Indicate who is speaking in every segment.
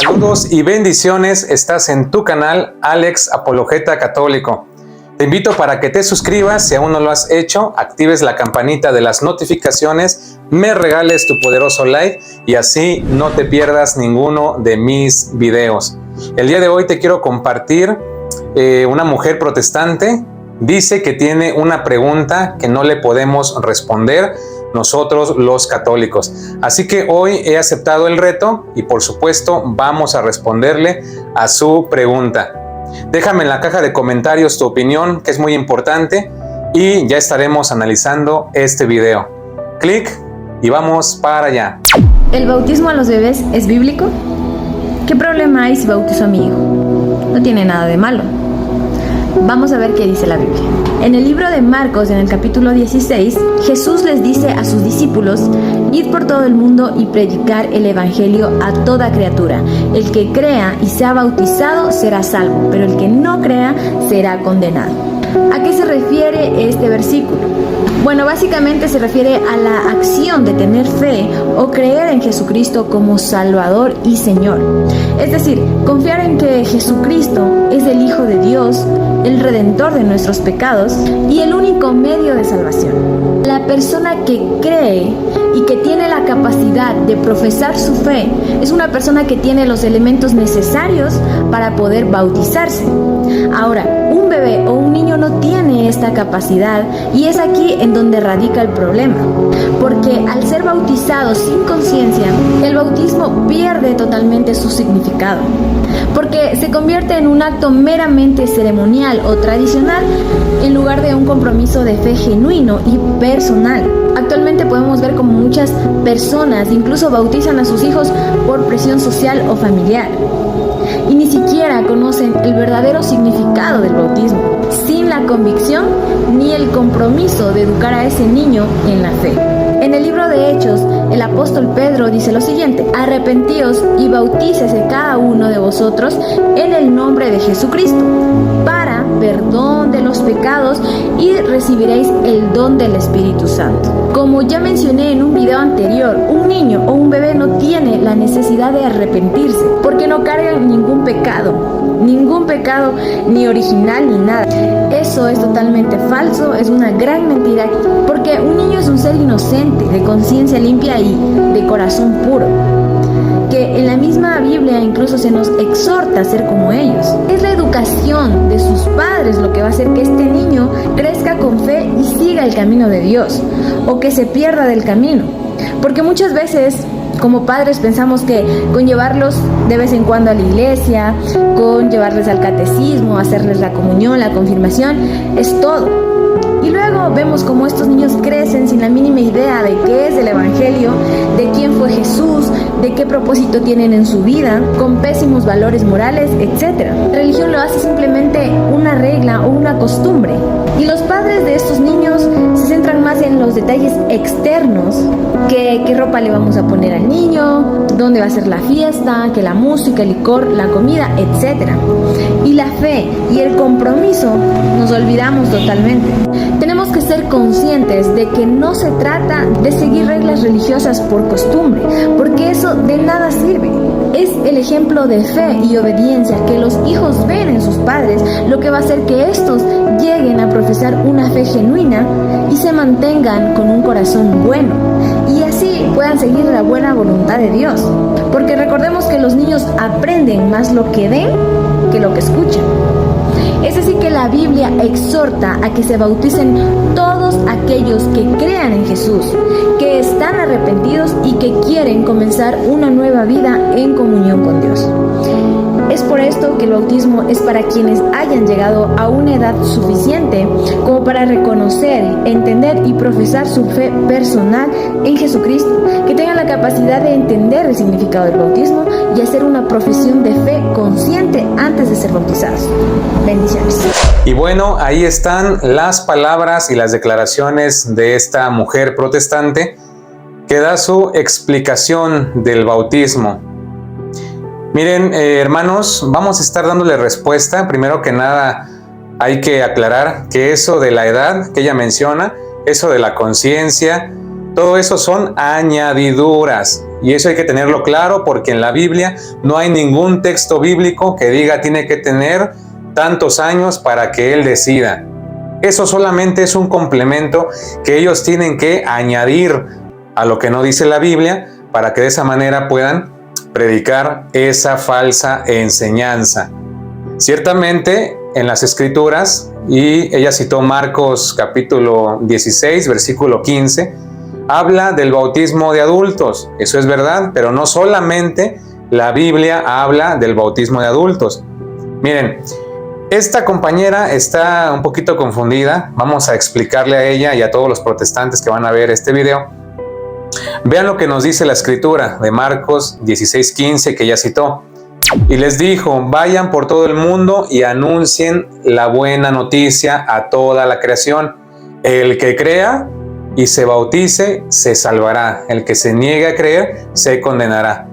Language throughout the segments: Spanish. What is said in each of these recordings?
Speaker 1: Saludos y bendiciones, estás en tu canal Alex Apologeta Católico. Te invito para que te suscribas si aún no lo has hecho, actives la campanita de las notificaciones, me regales tu poderoso like y así no te pierdas ninguno de mis videos. El día de hoy te quiero compartir una mujer protestante. Dice que tiene una pregunta que no le podemos responder nosotros los católicos. Así que hoy he aceptado el reto y por supuesto vamos a responderle a su pregunta. Déjame en la caja de comentarios tu opinión, que es muy importante, y ya estaremos analizando este video. Clic y vamos para allá.
Speaker 2: ¿El bautismo a los bebés es bíblico? ¿Qué problema hay si bautizo a mi hijo? No tiene nada de malo. Vamos a ver qué dice la Biblia. En el libro de Marcos, en el capítulo 16, Jesús les dice a sus discípulos: id por todo el mundo y predicar el evangelio a toda criatura. El que crea y sea bautizado será salvo, pero el que no crea será condenado. ¿A qué se refiere este versículo? Bueno, básicamente se refiere a la acción de tener fe o creer en Jesucristo como Salvador y Señor. Es decir, confiar en que Jesucristo es el Hijo de Dios, el Redentor de nuestros pecados y el único medio de salvación. La persona que cree y que tiene la capacidad de profesar su fe es una persona que tiene los elementos necesarios para poder bautizarse. Ahora, un bebé o un niño no tiene esta capacidad y es aquí en donde radica el problema, porque al ser bautizado sin conciencia, el bautismo pierde totalmente su significado, porque se convierte en un acto meramente ceremonial o tradicional en lugar de un compromiso de fe genuino y personal. Actualmente podemos ver como muchas personas incluso bautizan a sus hijos por presión social o familiar y ni siquiera conocen el verdadero significado del bautismo, sin la convicción ni el compromiso de educar a ese niño en la fe. En el libro de Hechos, el apóstol Pedro dice lo siguiente: arrepentíos y bautícese cada uno de vosotros en el nombre de Jesucristo, para perdón de los pecados, y recibiréis el don del Espíritu Santo. Como ya mencioné en un video anterior, un niño o un bebé no tiene la necesidad de arrepentirse, porque no cargan ningún pecado ni original ni nada. Eso es totalmente falso, es una gran mentira, porque un niño es un ser inocente, de conciencia limpia y de corazón puro, que en la misma Biblia incluso se nos exhorta a ser como ellos. Es la educación de sus padres lo que va a hacer que este niño crezca con fe y siga el camino de Dios, o que se pierda del camino, porque muchas veces como padres pensamos que con llevarlos de vez en cuando a la iglesia, con llevarles al catecismo, hacerles la comunión, la confirmación, es todo. Y luego vemos cómo estos niños crecen sin la mínima idea de qué es el evangelio, de quién fue Jesús, de qué propósito tienen en su vida, con pésimos valores morales, etc. La religión lo hace simplemente una regla o una costumbre. Y los padres de estos niños se centran más en los detalles externos, que qué ropa le vamos a poner al niño, dónde va a ser la fiesta, que la música, el licor, la comida, etc. Y la fe y el compromiso nos olvidamos totalmente. Tenemos que ser conscientes de que no se trata de seguir reglas religiosas por costumbre, porque eso de nada sirve. Es el ejemplo de fe y obediencia que los hijos ven en sus padres lo que va a hacer que estos lleguen a profesar una fe genuina y se mantengan con un corazón bueno, y así puedan seguir la buena voluntad de Dios, porque recordemos que los niños aprenden más lo que ven que lo que escuchan. Es así que la Biblia exhorta a que se bauticen todos aquellos que crean en Jesús, que están arrepentidos y que quieren comenzar una nueva vida en comunión con Dios. Es por esto que el bautismo es para quienes hayan llegado a una edad suficiente como para reconocer, entender y profesar su fe personal en Jesucristo, que tengan la capacidad de entender el significado del bautismo y hacer una profesión de fe consciente antes de ser bautizados. Bendiciones.
Speaker 1: Y bueno, ahí están las palabras y las declaraciones de esta mujer protestante que da su explicación del bautismo. Miren, hermanos, vamos a estar dándole respuesta. Primero que nada, hay que aclarar que eso de la edad que ella menciona, eso de la conciencia, todo eso son añadiduras. Y eso hay que tenerlo claro porque en la Biblia no hay ningún texto bíblico que diga tiene que tener tantos años para que él decida. Eso solamente es un complemento que ellos tienen que añadir a lo que no dice la Biblia para que de esa manera puedan predicar esa falsa enseñanza. Ciertamente en las Escrituras, y ella citó Marcos capítulo 16, versículo 15, habla del bautismo de adultos. Eso es verdad, pero no solamente la Biblia habla del bautismo de adultos. Miren, esta compañera está un poquito confundida. Vamos a explicarle a ella y a todos los protestantes que van a ver este video. Vean lo que nos dice la Escritura de Marcos 16:15 que ella citó. Y les dijo, vayan por todo el mundo y anuncien la buena noticia a toda la creación. El que crea y se bautice, se salvará. El que se niegue a creer, se condenará.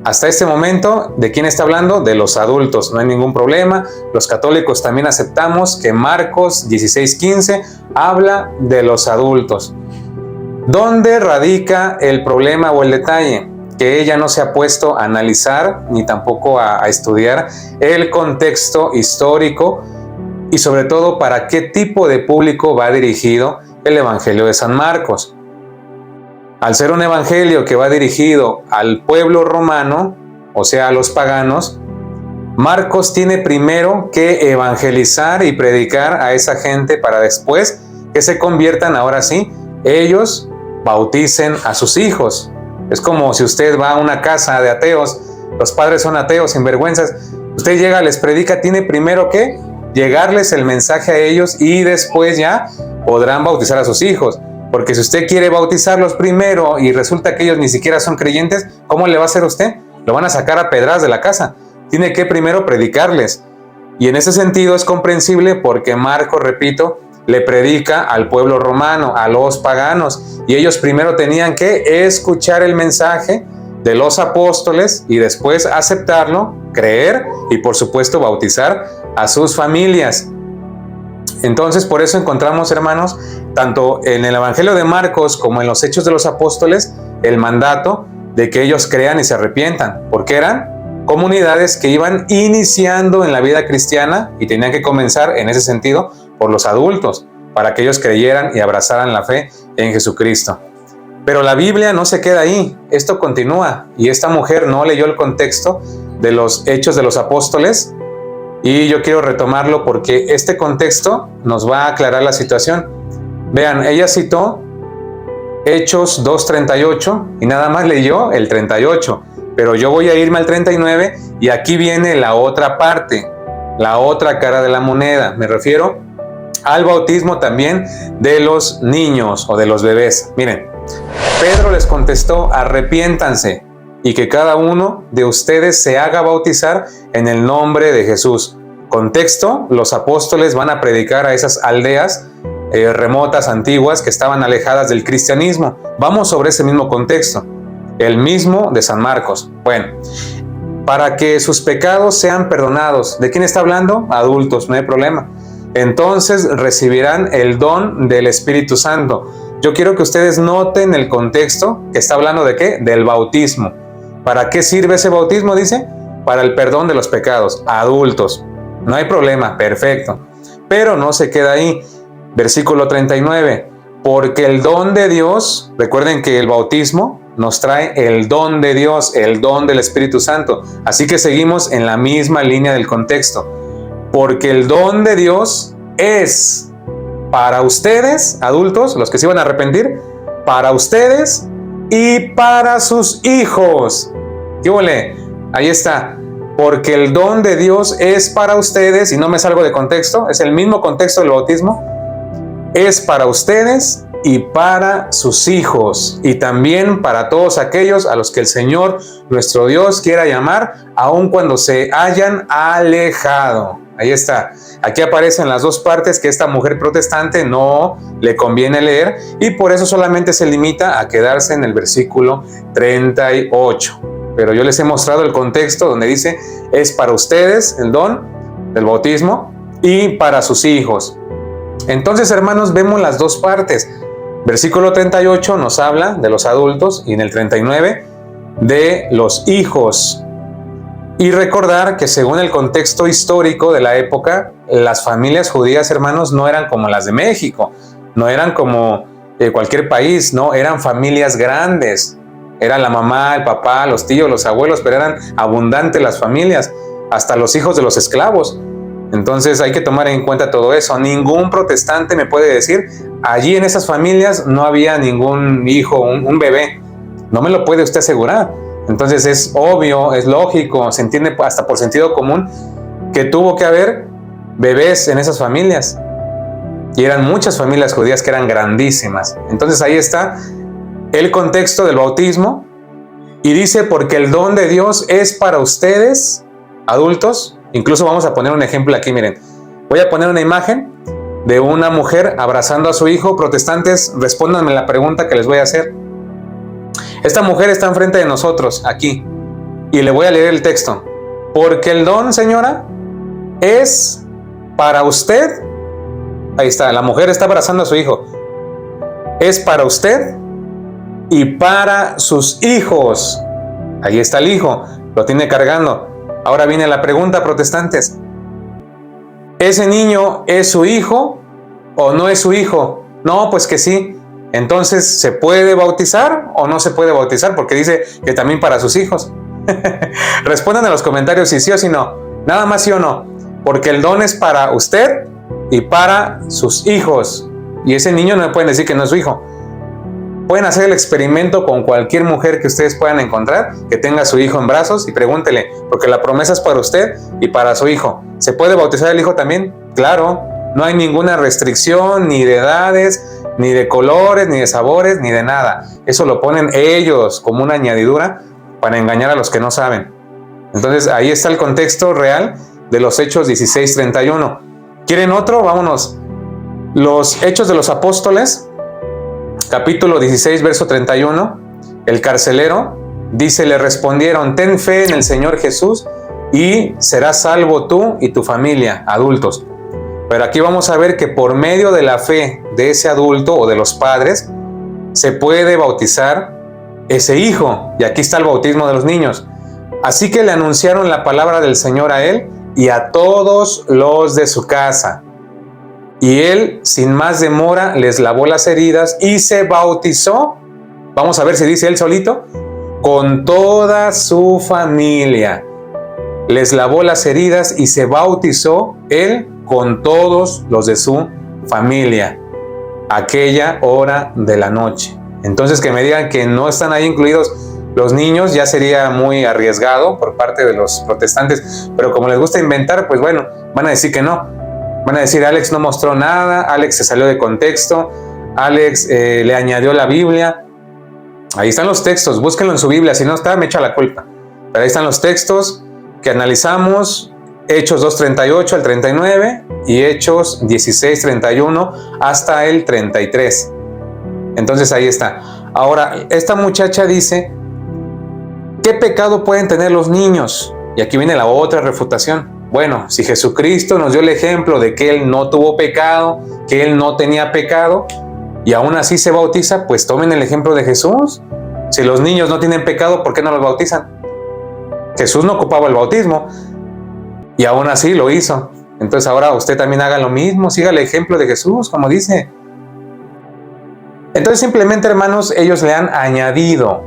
Speaker 1: Hasta este momento, ¿de quién está hablando? De los adultos, no hay ningún problema. Los católicos también aceptamos que Marcos 16:15 habla de los adultos. ¿Dónde radica el problema o el detalle? Que ella no se ha puesto a analizar ni tampoco a estudiar el contexto histórico y sobre todo para qué tipo de público va dirigido el Evangelio de San Marcos. Al ser un evangelio que va dirigido al pueblo romano, o sea, a los paganos, Marcos tiene primero que evangelizar y predicar a esa gente para después que se conviertan, ahora sí, ellos bauticen a sus hijos. Es como si usted va a una casa de ateos, los padres son ateos, sinvergüenzas, usted llega, les predica, tiene primero que llegarles el mensaje a ellos y después ya podrán bautizar a sus hijos. Porque si usted quiere bautizarlos primero y resulta que ellos ni siquiera son creyentes, ¿cómo le va a hacer usted? Lo van a sacar a pedradas de la casa. Tiene que primero predicarles. Y en ese sentido es comprensible porque Marcos, repito, le predica al pueblo romano, a los paganos. Y ellos primero tenían que escuchar el mensaje de los apóstoles y después aceptarlo, creer y por supuesto bautizar a sus familias. Entonces, por eso encontramos, hermanos, tanto en el Evangelio de Marcos como en los Hechos de los Apóstoles, el mandato de que ellos crean y se arrepientan, porque eran comunidades que iban iniciando en la vida cristiana y tenían que comenzar en ese sentido por los adultos, para que ellos creyeran y abrazaran la fe en Jesucristo. Pero la Biblia no se queda ahí, esto continúa, y esta mujer no leyó el contexto de los Hechos de los Apóstoles, y yo quiero retomarlo porque este contexto nos va a aclarar la situación. Vean, ella citó Hechos 2:38 y nada más leyó el 38, pero yo voy a irme al 39 y aquí viene la otra parte, la otra cara de la moneda. Me refiero al bautismo también de los niños o de los bebés. Miren, Pedro les contestó, arrepiéntanse y que cada uno de ustedes se haga bautizar en el nombre de Jesús. Contexto, los apóstoles van a predicar a esas aldeas remotas, antiguas, que estaban alejadas del cristianismo. Vamos sobre ese mismo contexto, el mismo de San Marcos. Bueno, para que sus pecados sean perdonados. ¿De quién está hablando? Adultos, no hay problema. Entonces recibirán el don del Espíritu Santo. Yo quiero que ustedes noten el contexto que está hablando de ¿qué? Del bautismo. ¿Para qué sirve ese bautismo? Dice, para el perdón de los pecados. Adultos, no hay problema, perfecto. Pero no se queda ahí. Versículo 39. Porque el don de Dios, recuerden que el bautismo nos trae el don de Dios, el don del Espíritu Santo. Así que seguimos en la misma línea del contexto. Porque el don de Dios es para ustedes, adultos, los que se iban a arrepentir, para ustedes y para sus hijos. ¿Qué huele? Ahí está. Porque el don de Dios es para ustedes, y no me salgo de contexto, es el mismo contexto del bautismo, es para ustedes y para sus hijos, y también para todos aquellos a los que el Señor, nuestro Dios, quiera llamar, aun cuando se hayan alejado. Ahí está. Aquí aparecen las dos partes que esta mujer protestante no le conviene leer, y por eso solamente se limita a quedarse en el versículo 38. Pero yo les he mostrado el contexto donde dice, es para ustedes el don del bautismo y para sus hijos. Entonces, hermanos, vemos las dos partes. Versículo 38 nos habla de los adultos y en el 39 de los hijos. Y recordar que según el contexto histórico de la época, las familias judías, hermanos, no eran como las de México, no eran como cualquier país, no, eran familias grandes. Era la mamá, el papá, los tíos, los abuelos, pero eran abundantes las familias, hasta los hijos de los esclavos. Entonces hay que tomar en cuenta todo eso. Ningún protestante me puede decir, allí en esas familias no había ningún hijo, un bebé. No me lo puede usted asegurar. Entonces es obvio, es lógico, se entiende hasta por sentido común que tuvo que haber bebés en esas familias. Y eran muchas familias judías que eran grandísimas. Entonces ahí está el contexto del bautismo. Y dice, porque el don de Dios es para ustedes, adultos. Incluso vamos a poner un ejemplo aquí, miren. Voy a poner una imagen de una mujer abrazando a su hijo. Protestantes, respóndanme la pregunta que les voy a hacer. Esta mujer está enfrente de nosotros, aquí, y le voy a leer el texto. Porque el don, señora, es para usted. Ahí está, la mujer está abrazando a su hijo. Es para usted y para sus hijos. Ahí está el hijo, lo tiene cargando. Ahora viene la pregunta, protestantes. ¿Ese niño es su hijo o no es su hijo? No, pues que sí. Entonces, ¿se puede bautizar o no se puede bautizar? Porque dice que también para sus hijos. Respondan en los comentarios si sí o si no. Nada más sí o no. Porque el don es para usted y para sus hijos. Y ese niño no me pueden decir que no es su hijo. Pueden hacer el experimento con cualquier mujer que ustedes puedan encontrar, que tenga a su hijo en brazos, y pregúntele, porque la promesa es para usted y para su hijo. ¿Se puede bautizar el hijo también? Claro. No hay ninguna restricción, ni de edades, ni de colores, ni de sabores, ni de nada. Eso lo ponen ellos como una añadidura para engañar a los que no saben. Entonces ahí está el contexto real de los Hechos 16:31. ¿Quieren otro? Vámonos. Los Hechos de los Apóstoles, capítulo 16, verso 31. El carcelero dice, le respondieron, ten fe en el Señor Jesús y serás salvo tú y tu familia, adultos. Pero aquí vamos a ver que por medio de la fe de ese adulto o de los padres, se puede bautizar ese hijo. Y aquí está el bautismo de los niños. Así que le anunciaron la palabra del Señor a él y a todos los de su casa. Y él, sin más demora, les lavó las heridas y se bautizó. Vamos a ver si dice él solito. Con toda su familia. Les lavó las heridas y se bautizó él con todos los de su familia, aquella hora de la noche. Entonces, que me digan que no están ahí incluidos los niños ya sería muy arriesgado por parte de los protestantes, pero como les gusta inventar, pues bueno, van a decir que no. Van a decir, Alex no mostró nada, Alex se salió de contexto, Alex le añadió la Biblia. Ahí están los textos, búsquenlo en su Biblia, si no está, me echa la culpa. Pero ahí están los textos que analizamos, Hechos 2:38 al 39 y Hechos 16:31 hasta el 33. Entonces ahí está. Ahora, esta muchacha dice, ¿qué pecado pueden tener los niños? Y aquí viene la otra refutación. Bueno, si Jesucristo nos dio el ejemplo de que Él no tuvo pecado, que Él no tenía pecado, y aún así se bautiza, pues tomen el ejemplo de Jesús. Si los niños no tienen pecado, ¿por qué no los bautizan? Jesús no ocupaba el bautismo, y aún así lo hizo. Entonces ahora usted también haga lo mismo, siga el ejemplo de Jesús, como dice. Entonces simplemente, hermanos, ellos le han añadido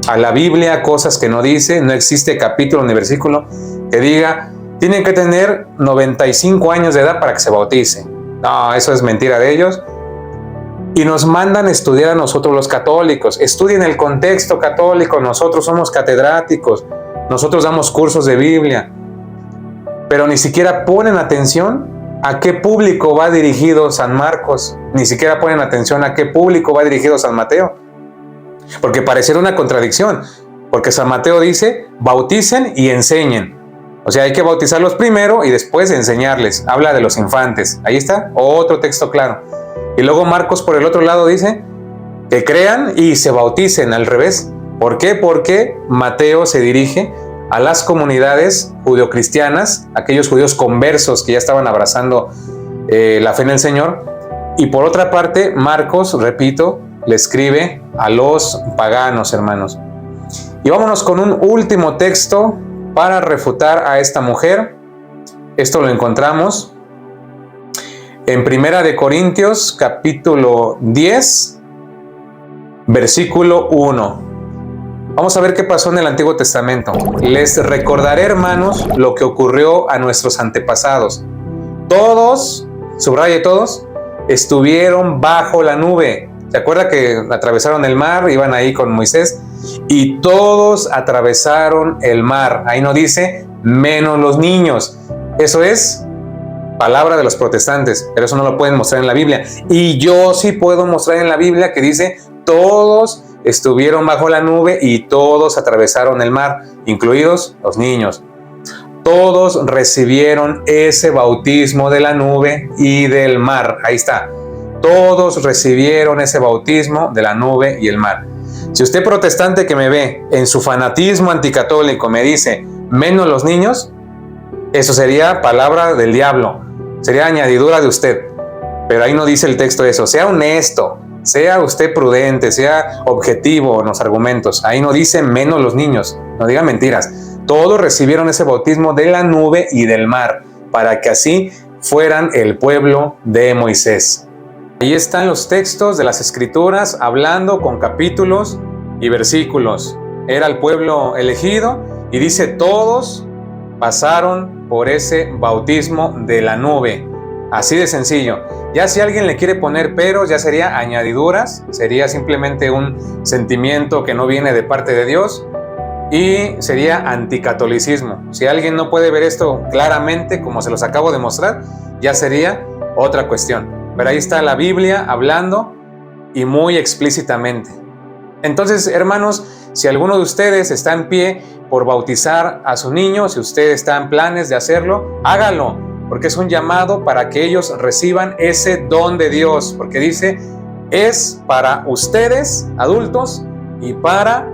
Speaker 1: a la Biblia cosas que no dice. No existe capítulo ni versículo que diga, tienen que tener 95 años de edad para que se bautice. No, eso es mentira de ellos. Y nos mandan estudiar a nosotros los católicos. Estudien el contexto católico, nosotros somos catedráticos, nosotros damos cursos de Biblia. Pero ni siquiera ponen atención a qué público va dirigido San Marcos. Ni siquiera ponen atención a qué público va dirigido San Mateo. Porque pareciera una contradicción. Porque San Mateo dice, bauticen y enseñen. O sea, hay que bautizarlos primero y después enseñarles. Habla de los infantes. Ahí está, otro texto claro. Y luego Marcos por el otro lado dice que crean y se bauticen, al revés. ¿Por qué? Porque Mateo se dirige a las comunidades judeocristianas, aquellos judíos conversos que ya estaban abrazando la fe en el Señor. Y por otra parte, Marcos, repito, le escribe a los paganos, hermanos. Y vámonos con un último texto para refutar a esta mujer. Esto lo encontramos en 1 Corintios capítulo 10, versículo 1. Vamos a ver qué pasó en el Antiguo Testamento. Les recordaré, hermanos, lo que ocurrió a nuestros antepasados. Todos, subraye todos, estuvieron bajo la nube. ¿Se acuerda que atravesaron el mar? Iban ahí con Moisés. Y todos atravesaron el mar. Ahí no dice, menos los niños. Eso es palabra de los protestantes, pero eso no lo pueden mostrar en la Biblia. Y yo sí puedo mostrar en la Biblia que dice, todos estuvieron bajo la nube y todos atravesaron el mar, incluidos los niños. Todos recibieron ese bautismo de la nube y del mar. Ahí está. Todos recibieron ese bautismo de la nube y el mar. Si usted protestante que me ve en su fanatismo anticatólico me dice, menos los niños, eso sería palabra del diablo, sería añadidura de usted. Pero ahí no dice el texto eso. Sea honesto, sea usted prudente, sea objetivo en los argumentos. Ahí no dice menos los niños, no diga mentiras. Todos recibieron ese bautismo de la nube y del mar, para que así fueran el pueblo de Moisés. Ahí están los textos de las Escrituras hablando con capítulos y versículos. Era el pueblo elegido y dice todos pasaron por ese bautismo de la nube. Así de sencillo. Ya si alguien le quiere poner peros, ya sería añadiduras, sería simplemente un sentimiento que no viene de parte de Dios y sería anticatolicismo. Si alguien no puede ver esto claramente, como se los acabo de mostrar, ya sería otra cuestión. Pero ahí está la Biblia hablando y muy explícitamente. Entonces, hermanos, si alguno de ustedes está en pie por bautizar a su niño, si usted está en planes de hacerlo, hágalo, porque es un llamado para que ellos reciban ese don de Dios, porque dice, es para ustedes, adultos, y para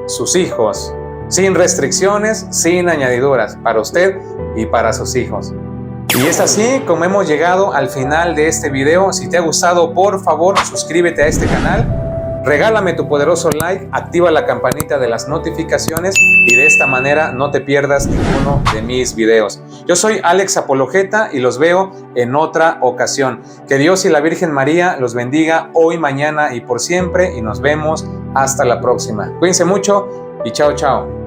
Speaker 1: sus hijos, sin restricciones, sin añadiduras, para usted y para sus hijos. Y es así como hemos llegado al final de este video. Si te ha gustado, por favor, suscríbete a este canal, regálame tu poderoso like, activa la campanita de las notificaciones y de esta manera no te pierdas ninguno de mis videos. Yo soy Alex Apologeta y los veo en otra ocasión. Que Dios y la Virgen María los bendiga hoy, mañana y por siempre y nos vemos hasta la próxima. Cuídense mucho y chao, chao.